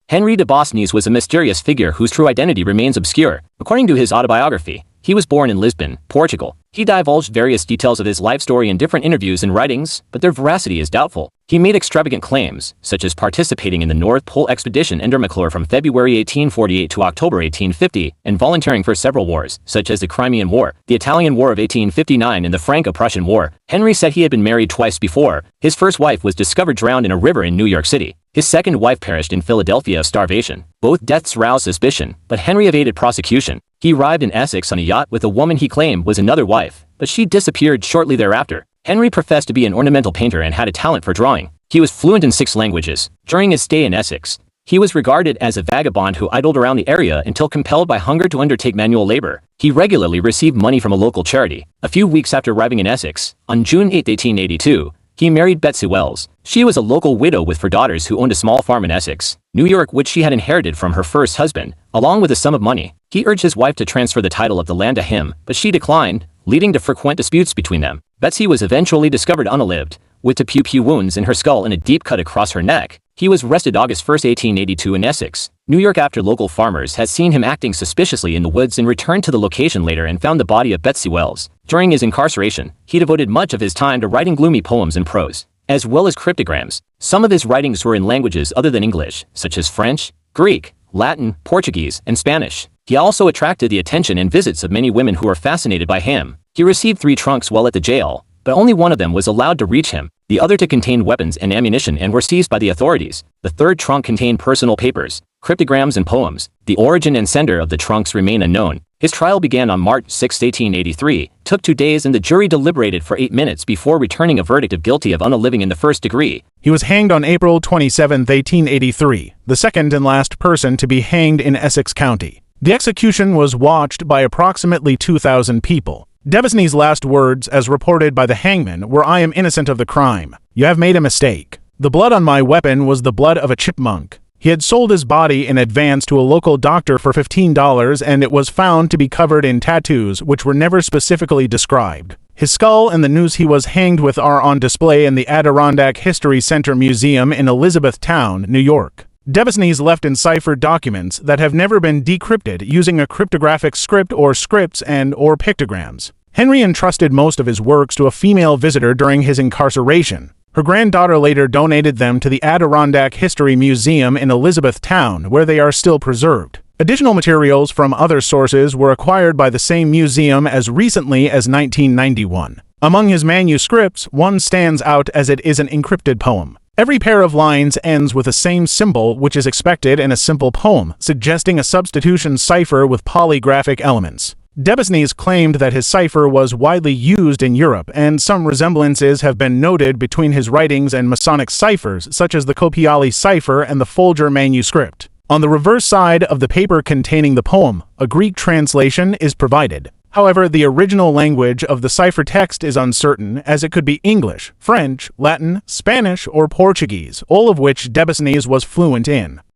Henry Debosnys was a mysterious figure whose true identity remains obscure. According to his autobiography, he was born in Lisbon, Portugal. He divulged various details of his life story in different interviews and writings, but their veracity is doubtful. He made extravagant claims, such as participating in the North Pole expedition under McClure from February 1848 to October 1850, and volunteering for several wars, such as the Crimean War, the Italian War of 1859, and the Franco-Prussian War. Henry said he had been married twice before. His first wife was discovered drowned in a river in New York City. His second wife perished in Philadelphia of starvation. Both deaths roused suspicion, but Henry evaded prosecution. He arrived in Essex on a yacht with a woman he claimed was another wife, but she disappeared shortly thereafter. Henry professed to be an ornamental painter and had a talent for drawing. He was fluent in 6 languages. During his stay in Essex, he was regarded as a vagabond who idled around the area until compelled by hunger to undertake manual labor. He regularly received money from a local charity. A few weeks after arriving in Essex, on June 8, 1882, he married Betsy Wells. She was a local widow with 4 daughters who owned a small farm in Essex, New York, which she had inherited from her first husband, along with a sum of money. He urged his wife to transfer the title of the land to him, but she declined, leading to frequent disputes between them. Betsy was eventually discovered unalived, with 2 pew-pew wounds in her skull and a deep cut across her neck. He was arrested August 1, 1882 in Essex, New York after local farmers had seen him acting suspiciously in the woods and returned to the location later and found the body of Betsy Wells. During his incarceration, he devoted much of his time to writing gloomy poems and prose, as well as cryptograms. Some of his writings were in languages other than English, such as French, Greek, Latin, Portuguese, and Spanish. He also attracted the attention and visits of many women who were fascinated by him. He received 3 trunks while at the jail, but only one of them was allowed to reach him. The other 2 contained weapons and ammunition and were seized by the authorities. The 3rd trunk contained personal papers, cryptograms, and poems. The origin and sender of the trunks remain unknown. His trial began on March 6, 1883, took 2 days, and the jury deliberated for 8 minutes before returning a verdict of guilty of unaliving in the 1st degree. He was hanged on April 27, 1883, the second and last person to be hanged in Essex County. The execution was watched by approximately 2,000 people. Debosnys' last words, as reported by the hangman, were, "I am innocent of the crime. You have made a mistake. The blood on my weapon was the blood of a chipmunk." He had sold his body in advance to a local doctor for $15, and it was found to be covered in tattoos which were never specifically described. His skull and the noose he was hanged with are on display in the Adirondack History Center Museum in Elizabethtown, New York. Debosnys left enciphered documents that have never been decrypted using a cryptographic script or scripts and/or pictograms. Henry entrusted most of his works to a female visitor during his incarceration. Her granddaughter later donated them to the Adirondack History Museum in Elizabethtown, where they are still preserved. Additional materials from other sources were acquired by the same museum as recently as 1991. Among his manuscripts, one stands out as it is an encrypted poem. Every pair of lines ends with the same symbol, which is expected in a simple poem, suggesting a substitution cipher with polygraphic elements. Debosnys claimed that his cipher was widely used in Europe, and some resemblances have been noted between his writings and Masonic ciphers, such as the Copiali cipher and the Folger manuscript. On the reverse side of the paper containing the poem, a Greek translation is provided. However, the original language of the ciphertext is uncertain, as it could be English, French, Latin, Spanish, or Portuguese, all of which Debosnys was fluent in.